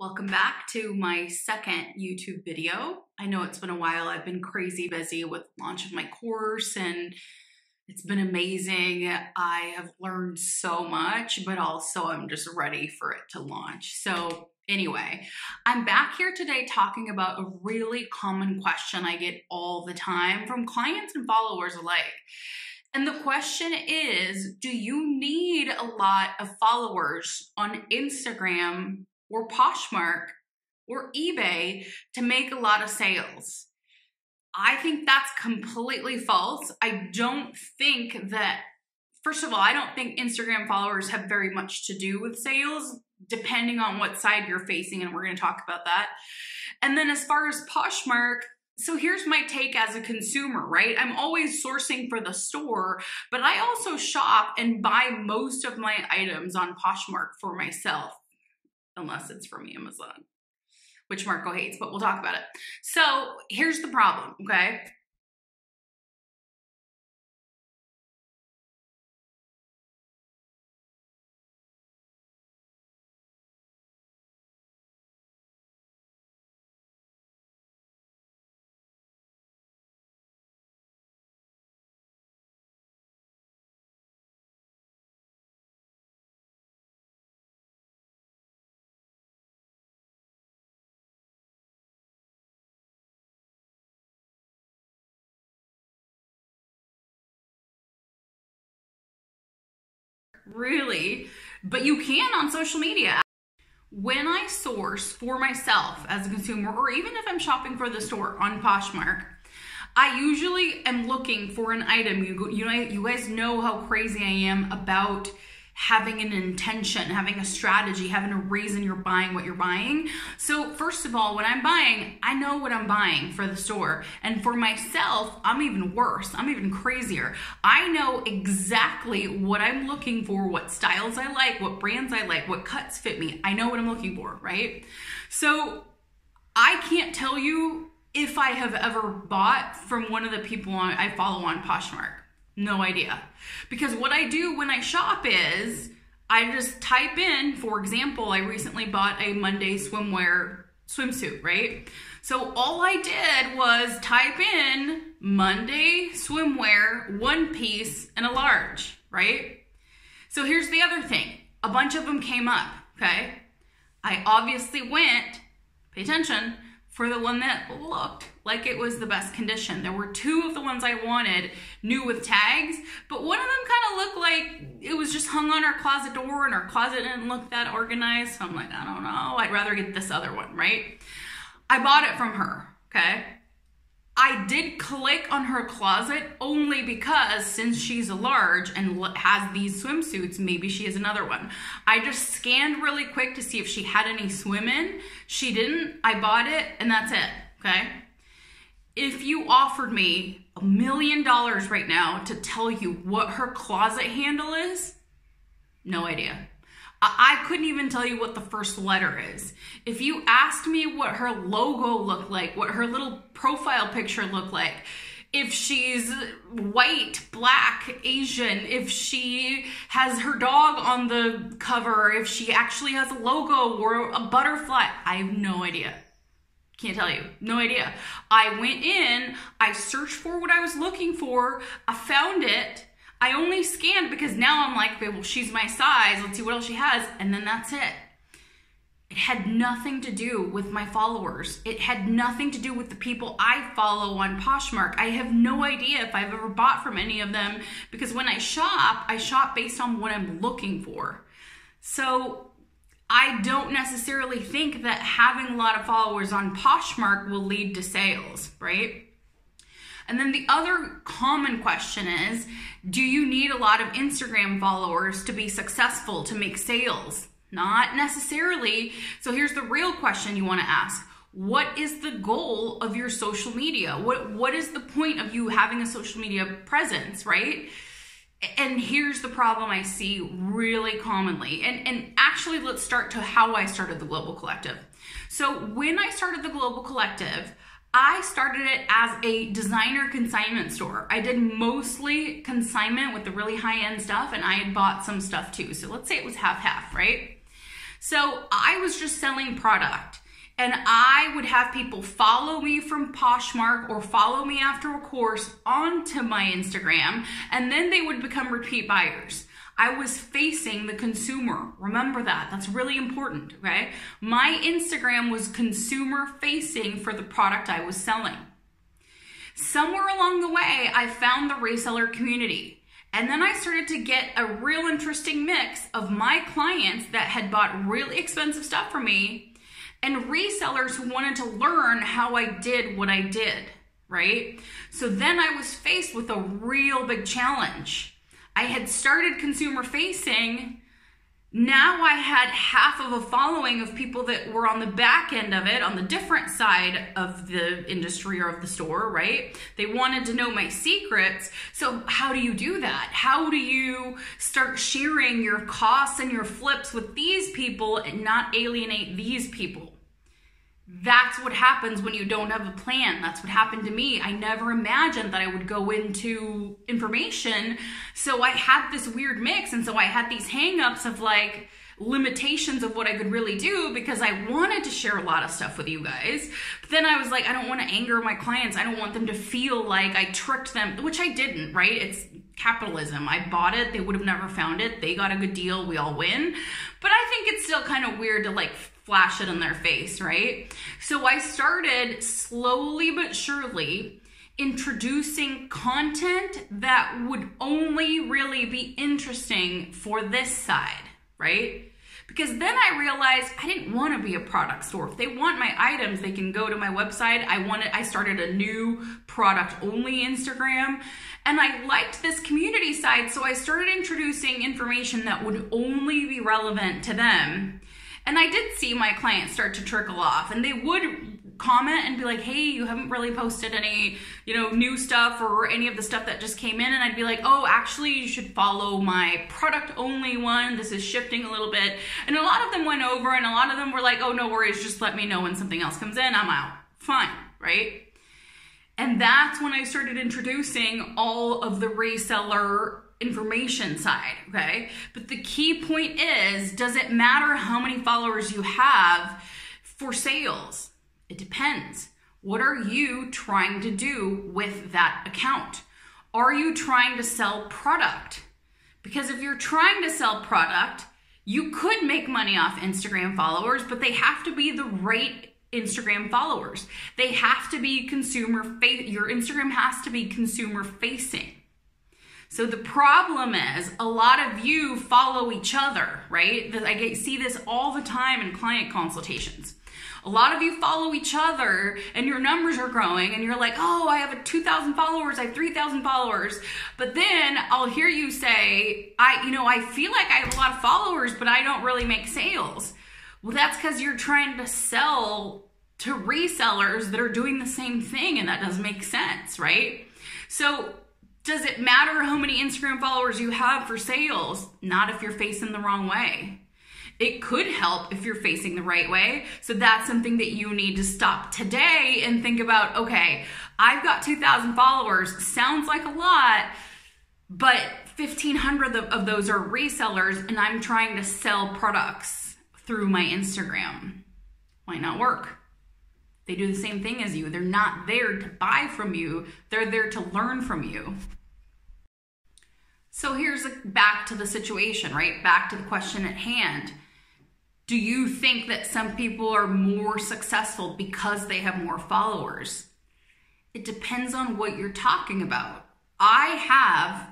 Welcome back to my second YouTube video. I know it's been a while. I've been crazy busy with the launch of my course and it's been amazing. I have learned so much, but also I'm just ready for it to launch. So anyway, I'm back here today talking about a really common question I get all the time from clients and followers alike. And the question is, do you need a lot of followers on Instagram or Poshmark or eBay to make a lot of sales? I think that's completely false. I don't think that, first of all, I don't think Instagram followers have very much to do with sales, depending on what side you're facing, and we're going to talk about that. And then as far as Poshmark, so here's my take as a consumer, right? I'm always sourcing for the store, but I also shop and buy most of my items on Poshmark for myself, unless it's from Amazon, which Marco hates, but we'll talk about it. So here's the problem, okay? Really, but you can on social media. When I source for myself as a consumer, or even if I'm shopping for the store on Poshmark, I usually am looking for an item. You guys know how crazy I am about having an intention, having a strategy, having a reason you're buying what you're buying. So first of all, when I'm buying, I know what I'm buying for the store. And for myself, I'm even worse. I'm even crazier. I know exactly what I'm looking for, what styles I like, what brands I like, what cuts fit me. I know what I'm looking for, right? So I can't tell you if I have ever bought from one of the people I follow on Poshmark. No idea. Because what I do when I shop is I just type in, for example, I recently bought a Monday swimwear swimsuit, right? So all I did was type in Monday swimwear, one piece, and a large, right? So here's the other thing. A bunch of them came up, okay? I obviously went, pay attention, for the one that looked like it was the best condition. There were two of the ones I wanted new with tags, but one of them kind of looked like it was just hung on our closet door and our closet didn't look that organized. So I'm like, I don't know, I'd rather get this other one, right? I bought it from her, okay? I did click on her closet only because since she's a large and has these swimsuits, maybe she has another one. I just scanned really quick to see if she had any swim in. She didn't. I bought it and that's it, okay? If you offered me $1 million right now to tell you what her closet handle is, no idea. I couldn't even tell you what the first letter is. If you asked me what her logo looked like, what her little profile picture looked like, if she's white, black, Asian, if she has her dog on the cover, if she actually has a logo or a butterfly, I have no idea. Can't tell you, no idea. I went in, I searched for what I was looking for, I found it. I only scanned because now I'm like, okay, well, she's my size. Let's see what else she has. And then that's it. It had nothing to do with my followers. It had nothing to do with the people I follow on Poshmark. I have no idea if I've ever bought from any of them because when I shop based on what I'm looking for. So I don't necessarily think that having a lot of followers on Poshmark will lead to sales, right? And then the other common question is, do you need a lot of Instagram followers to be successful, to make sales? Not necessarily. So here's the real question you want to ask. What is the goal of your social media? What is the point of you having a social media presence, right? And here's the problem I see really commonly. And actually, let's start to how I started the Global Collective. So when I started the Global Collective, I started it as a designer consignment store. I did mostly consignment with the really high-end stuff, and I had bought some stuff too. So let's say it was half-half, right? So I was just selling product. And I would have people follow me from Poshmark or follow me after a course onto my Instagram, and then they would become repeat buyers. I was facing the consumer. Remember that. That's really important, okay? My Instagram was consumer facing for the product I was selling. Somewhere along the way, I found the reseller community. And then I started to get a real interesting mix of my clients that had bought really expensive stuff from me and resellers who wanted to learn how I did what I did, right? So then I was faced with a real big challenge. I had started consumer facing. Now I had half of a following of people that were on the back end of it, on the different side of the industry or of the store, right? They wanted to know my secrets. So how do you do that? How do you start sharing your costs and your flips with these people and not alienate these people? That's what happens when you don't have a plan. That's what happened to me. I never imagined that I would go into information. So I had this weird mix. And so I had these hangups of like limitations of what I could really do because I wanted to share a lot of stuff with you guys. But then I was like, I don't want to anger my clients. I don't want them to feel like I tricked them, which I didn't, right? It's capitalism. I bought it. They would have never found it. They got a good deal. We all win. But I think it's still kind of weird to like flash it in their face, right? So I started slowly but surely introducing content that would only really be interesting for this side, right? Because then I realized I didn't want to be a product store. If they want my items, they can go to my website. I started a new product only Instagram, and I liked this community side, so I started introducing information that would only be relevant to them. And I did see my clients start to trickle off, and they would comment and be like, hey, you haven't really posted any, new stuff or any of the stuff that just came in. And I'd be like, oh, actually you should follow my product only one. This is shifting a little bit. And a lot of them went over, and a lot of them were like, oh, no worries. Just let me know when something else comes in. I'm out. Fine. Right. And that's when I started introducing all of the reseller information side, okay? But the key point is, does it matter how many followers you have for sales? It depends. What are you trying to do with that account? Are you trying to sell product? Because if you're trying to sell product, you could make money off Instagram followers, but they have to be the right Instagram followers. They have to be your Instagram has to be consumer facing. So the problem is a lot of you follow each other, right? I see this all the time in client consultations. A lot of you follow each other and your numbers are growing and you're like, oh, I have 2,000 followers, I have 3,000 followers. But then I'll hear you say, I feel like I have a lot of followers, but I don't really make sales. Well, that's because you're trying to sell to resellers that are doing the same thing, and that doesn't make sense, right? So does it matter how many Instagram followers you have for sales? Not if you're facing the wrong way. It could help if you're facing the right way. So that's something that you need to stop today and think about, okay, I've got 2,000 followers. Sounds like a lot, but 1,500 of those are resellers, and I'm trying to sell products through my Instagram. Might not work. They do the same thing as you. They're not there to buy from you. They're there to learn from you. So here's back to the situation, right? Back to the question at hand. Do you think that some people are more successful because they have more followers? It depends on what you're talking about. I have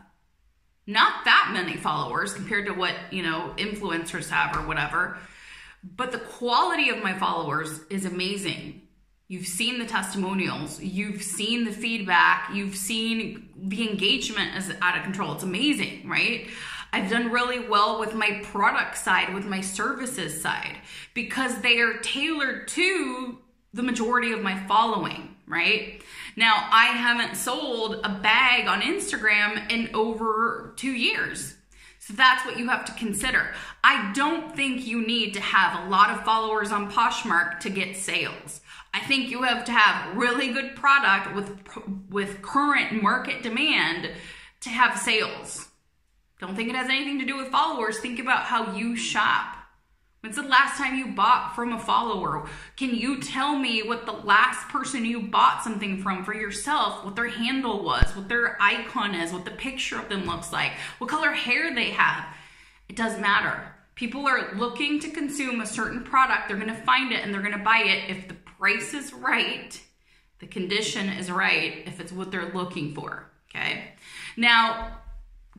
not that many followers compared to what, influencers have or whatever, but the quality of my followers is amazing. You've seen the testimonials, you've seen the feedback, you've seen the engagement is out of control. It's amazing, right? I've done really well with my product side, with my services side, because they are tailored to the majority of my following, right? Now, I haven't sold a bag on Instagram in over 2 years. So that's what you have to consider. I don't think you need to have a lot of followers on Poshmark to get sales. I think you have to have really good product with current market demand to have sales. Don't think it has anything to do with followers. Think about how you shop. When's the last time you bought from a follower? Can you tell me what the last person you bought something from for yourself, what their handle was, what their icon is, what the picture of them looks like, what color hair they have? It doesn't matter. People are looking to consume a certain product. They're going to find it and they're going to buy it if the price is right, the condition is right, if it's what they're looking for, okay? Now,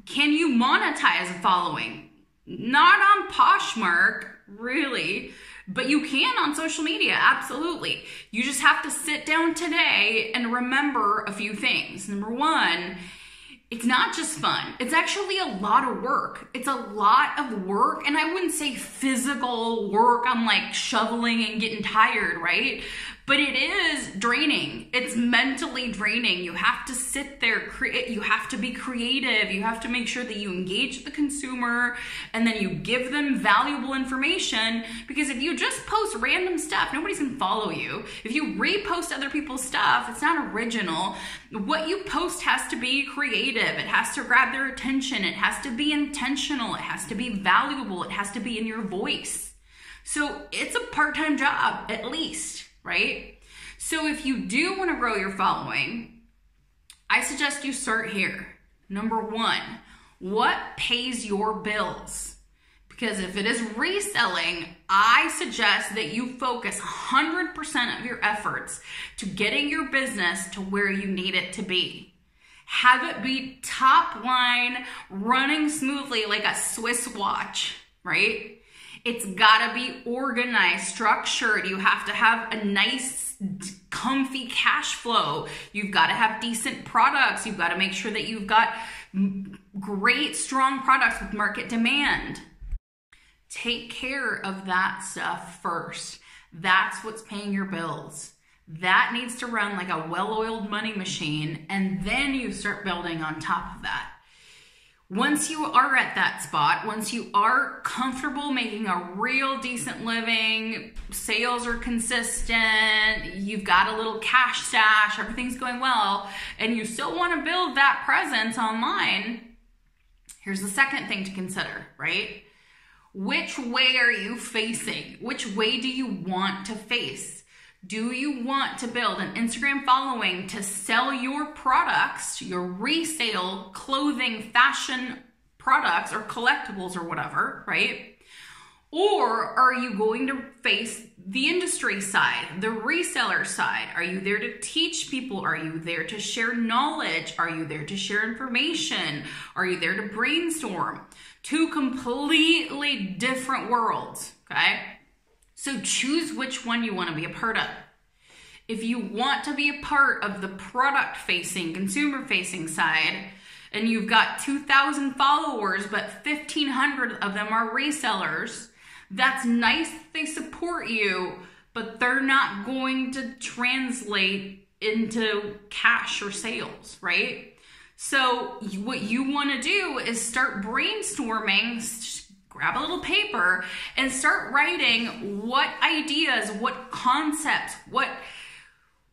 can you monetize a following? Not on Poshmark, really, but you can on social media, absolutely. You just have to sit down today and remember a few things. Number one, it's not just fun. It's actually a lot of work. It's a lot of work, and I wouldn't say physical work. I'm like shoveling and getting tired, right? But it is draining. It's mentally draining. You have to sit there, you have to be creative. You have to make sure that you engage the consumer and then you give them valuable information, because if you just post random stuff, nobody's gonna follow you. If you repost other people's stuff, it's not original. What you post has to be creative. It has to grab their attention. It has to be intentional. It has to be valuable. It has to be in your voice. So it's a part-time job, at least. Right? So if you do want to grow your following, I suggest you start here. Number one, what pays your bills? Because if it is reselling, I suggest that you focus 100% of your efforts to getting your business to where you need it to be. Have it be top line, running smoothly like a Swiss watch, right? It's gotta be organized, structured. You have to have a nice, comfy cash flow. You've gotta have decent products. You've gotta make sure that you've got great, strong products with market demand. Take care of that stuff first. That's what's paying your bills. That needs to run like a well-oiled money machine, and then you start building on top of that. Once you are at that spot, once you are comfortable making a real decent living, sales are consistent, you've got a little cash stash, everything's going well, and you still want to build that presence online, here's the second thing to consider, right? Which way are you facing? Which way do you want to face? Do you want to build an Instagram following to sell your products, your resale clothing, fashion products, or collectibles or whatever, right? Or are you going to face the industry side, the reseller side? Are you there to teach people? Are you there to share knowledge? Are you there to share information? Are you there to brainstorm? Two completely different worlds, okay? So choose which one you want to be a part of. If you want to be a part of the product-facing, consumer-facing side, and you've got 2,000 followers, but 1,500 of them are resellers, that's nice that they support you, but they're not going to translate into cash or sales, right? So what you want to do is start brainstorming, grab a little paper and start writing what ideas, what concepts,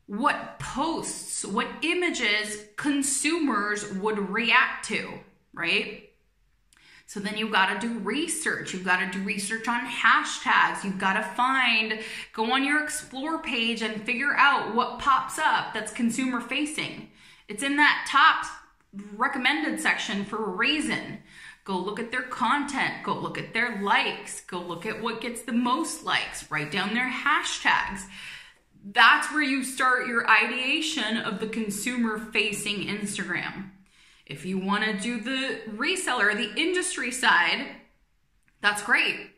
what posts, what images consumers would react to, right? So then you've got to do research. You've got to do research on hashtags. You've got to go on your explore page and figure out what pops up that's consumer facing. It's in that top recommended section for a reason. Go look at their content, go look at their likes, go look at what gets the most likes, write down their hashtags. That's where you start your ideation of the consumer-facing Instagram. If you want to do the reseller, the industry side, that's great.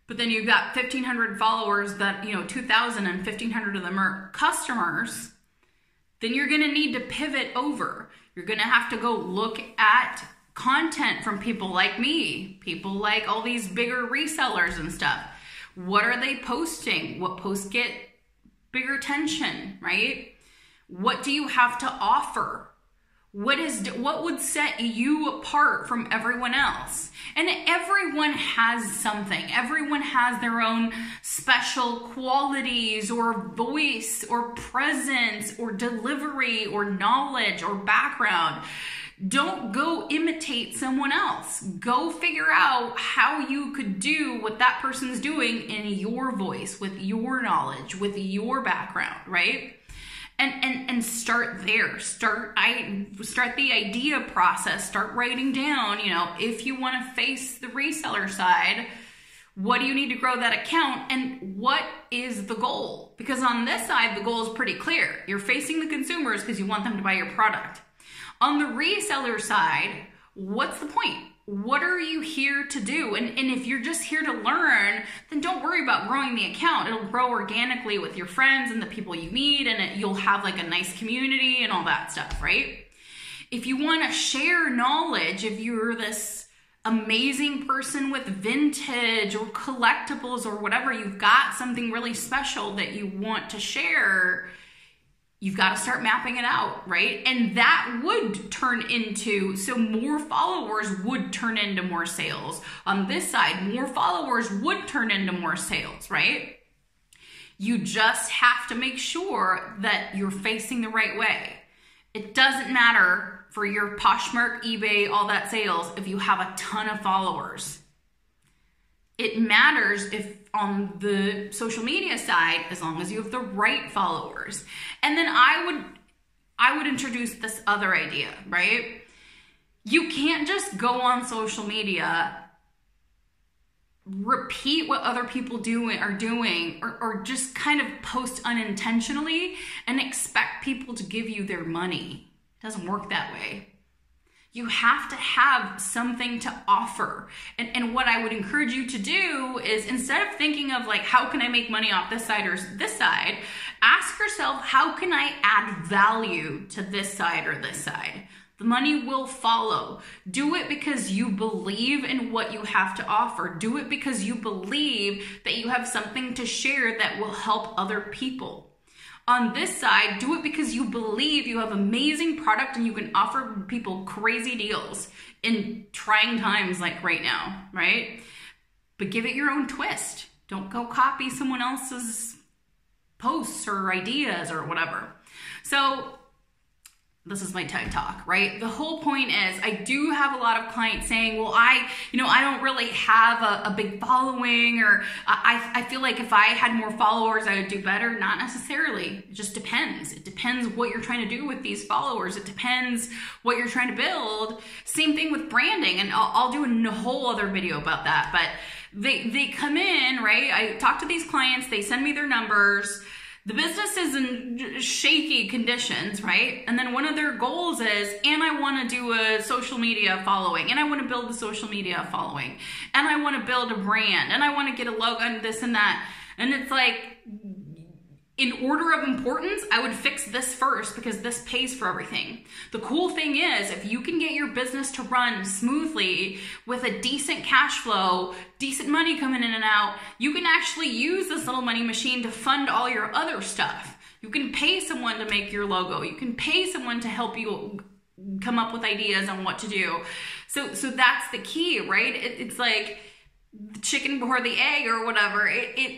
But then you've got 1,500 followers that, 2,000 and 1,500 of them are customers. Then you're going to need to pivot over. You're going to have to go look at content from people like me, people like all these bigger resellers and stuff. What are they posting? What posts get bigger attention, right? What do you have to offer? What would set you apart from everyone else? And everyone has something. Everyone has their own special qualities or voice or presence or delivery or knowledge or background. Don't go imitate someone else. Go figure out how you could do what that person's doing in your voice, with your knowledge, with your background, right? And start there. Start the idea process. Start writing down, if you want to face the reseller side, what do you need to grow that account, and what is the goal? Because on this side, the goal is pretty clear. You're facing the consumers because you want them to buy your product. On the reseller side, what's the point? What are you here to do? And if you're just here to learn, then don't worry about growing the account. It'll grow organically with your friends and the people you meet, and you'll have like a nice community and all that stuff, right? If you want to share knowledge, if you're this amazing person with vintage or collectibles or whatever, you've got something really special that you want to share, you've got to start mapping it out, right? And that would turn into, so more followers would turn into more sales. On this side, more followers would turn into more sales, right? You just have to make sure that you're facing the right way. It doesn't matter for your Poshmark, eBay, all that sales if you have a ton of followers. It matters if on the social media side, as long as you have the right followers. And then I would introduce this other idea, right? You can't just go on social media, repeat what other people are doing, or just kind of post unintentionally and expect people to give you their money. It doesn't work that way. You have to have something to offer. And what I would encourage you to do is, instead of thinking of like, how can I make money off this side or this side, ask yourself, how can I add value to this side or this side? The money will follow. Do it because you believe in what you have to offer. Do it because you believe that you have something to share that will help other people. On this side, do it because you believe you have amazing product and you can offer people crazy deals in trying times like right now, right? But give it your own twist. Don't go copy someone else's posts or ideas or whatever. So this is my TED Talk, right? The whole point is, I do have a lot of clients saying, well, I don't really have a big following, or I feel like if I had more followers, I would do better. Not necessarily. It just depends. It depends what you're trying to do with these followers. It depends what you're trying to build. Same thing with branding, and I'll do a whole other video about that. But they come in, right? I talk to these clients. They send me their numbers. The business is in shaky conditions, right? And then one of their goals is, and I want to do a social media following, and I want to build a social media following, and I want to build a brand, and I want to get a logo and this and that. And it's like, in order of importance, I would fix this first because this pays for everything. The cool thing is, if you can get your business to run smoothly with a decent cash flow, decent money coming in and out, you can actually use this little money machine to fund all your other stuff. You can pay someone to make your logo. You can pay someone to help you come up with ideas on what to do. So that's the key, right? It's like the chicken before the egg or whatever.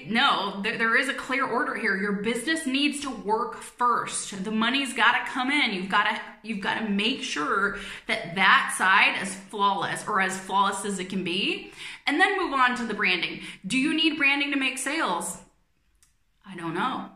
No, there is a clear order here. Your business needs to work first. The money's got to come in. You've got to make sure that side is flawless, or as flawless as it can be, and then move on to the branding. Do you need branding to make sales? I don't know.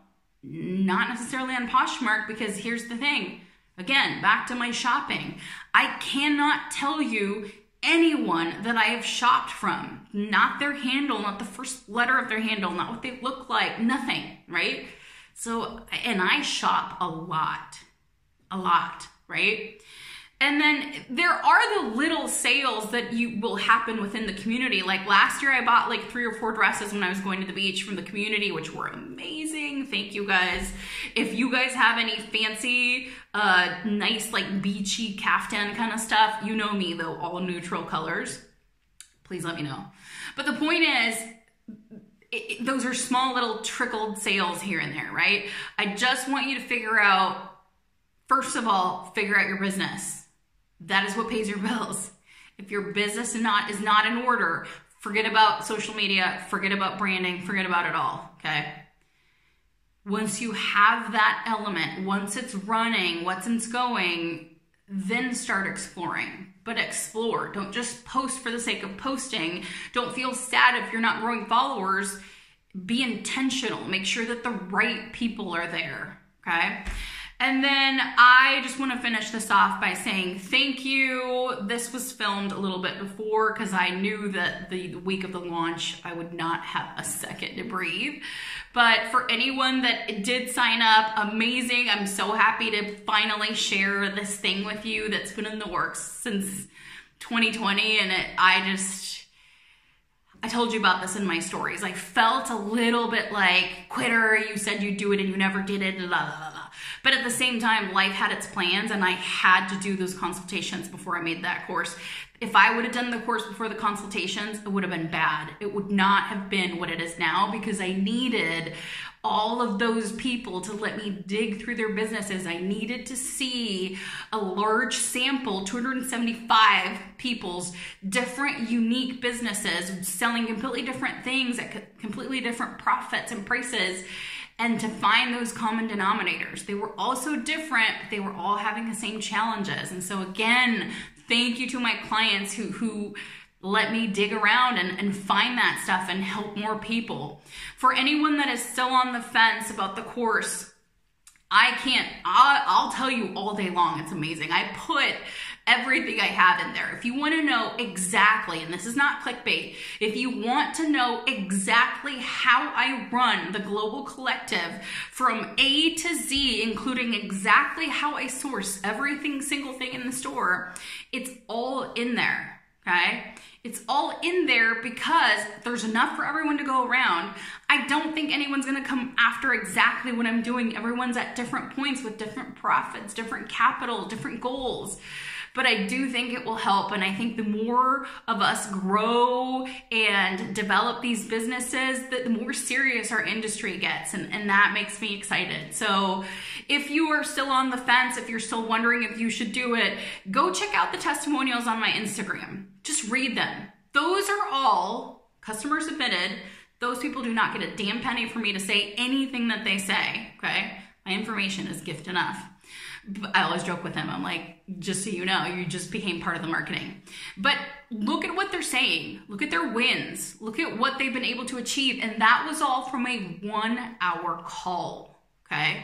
Not necessarily on Poshmark, because here's the thing. Again, back to my shopping. I cannot tell you anyone that I have shopped from, not their handle, not the first letter of their handle, not what they look like, nothing, right? So, and I shop a lot, right? And then there are the little sales that will happen within the community. Like last year, I bought like 3 or 4 dresses when I was going to the beach from the community, which were amazing. Thank you guys. If you guys have any fancy, nice, like beachy caftan kind of stuff, you know me though, all neutral colors, please let me know. But the point is, those are small little trickled sales here and there, right? I just want you to figure out, first of all, figure out your business. That is what pays your bills. If your business is not in order, forget about social media, forget about branding, forget about it all, okay? Once you have that element, once it's running, once it's going, then start exploring. But explore. Don't just post for the sake of posting. Don't feel sad if you're not growing followers. Be intentional. Make sure that the right people are there, okay? And then I just want to finish this off by saying thank you. This was filmed a little bit before because I knew that the week of the launch, I would not have a second to breathe. But for anyone that did sign up, amazing. I'm so happy to finally share this thing with you that's been in the works since 2020. And I told you about this in my stories. I felt a little bit like, quitter, you said you'd do it and you never did it, la la la. But at the same time, life had its plans and I had to do those consultations before I made that course. If I would have done the course before the consultations, it would have been bad. It would not have been what it is now because I needed all of those people to let me dig through their businesses. I needed to see a large sample, 275 people's different unique businesses selling completely different things at completely different profits and prices, and to find those common denominators. They were all so different, but they were all having the same challenges. And so again, thank you to my clients who let me dig around and find that stuff and help more people. For anyone that is still on the fence about the course, I'll tell you all day long, it's amazing. I put everything I have in there. If you want to know exactly, and this is not clickbait, if you want to know exactly how I run the Global Collective from A to Z, including exactly how I source every single thing in the store, it's all in there, okay? It's all in there because there's enough for everyone to go around. I don't think anyone's gonna come after exactly what I'm doing. Everyone's at different points with different profits, different capital, different goals. But I do think it will help, and I think the more of us grow and develop these businesses, the more serious our industry gets, and that makes me excited. So if you are still on the fence, if you're still wondering if you should do it, go check out the testimonials on my Instagram. Just read them. Those are all customer submitted. Those people do not get a damn penny for me to say anything that they say, okay? My information is gift enough. I always joke with them. I'm like, just so you know, you just became part of the marketing. But look at what they're saying. Look at their wins. Look at what they've been able to achieve. And that was all from a 1 hour call, okay?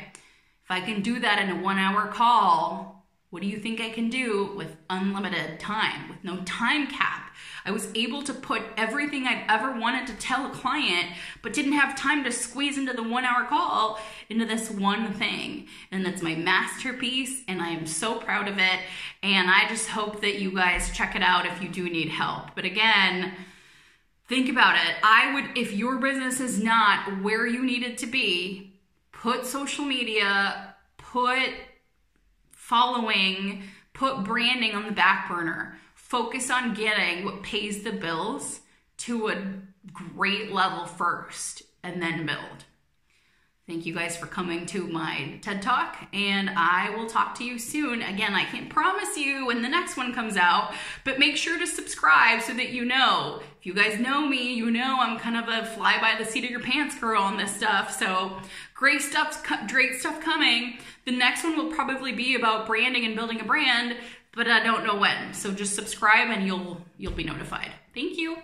If I can do that in a 1 hour call, what do you think I can do with unlimited time, with no time cap? I was able to put everything I've ever wanted to tell a client, but didn't have time to squeeze into the 1 hour call into this one thing. And that's my masterpiece, and I am so proud of it. And I just hope that you guys check it out if you do need help. But again, think about it. If your business is not where you need it to be, put social media, put following, put branding on the back burner. Focus on getting what pays the bills to a great level first, and then build. Thank you guys for coming to my TED Talk, and I will talk to you soon. Again, I can't promise you when the next one comes out, but make sure to subscribe so that you know. If you guys know me, you know I'm kind of a fly by the seat of your pants girl on this stuff. So great stuff coming. The next one will probably be about branding and building a brand, but I don't know when. So just subscribe and you'll be notified. Thank you.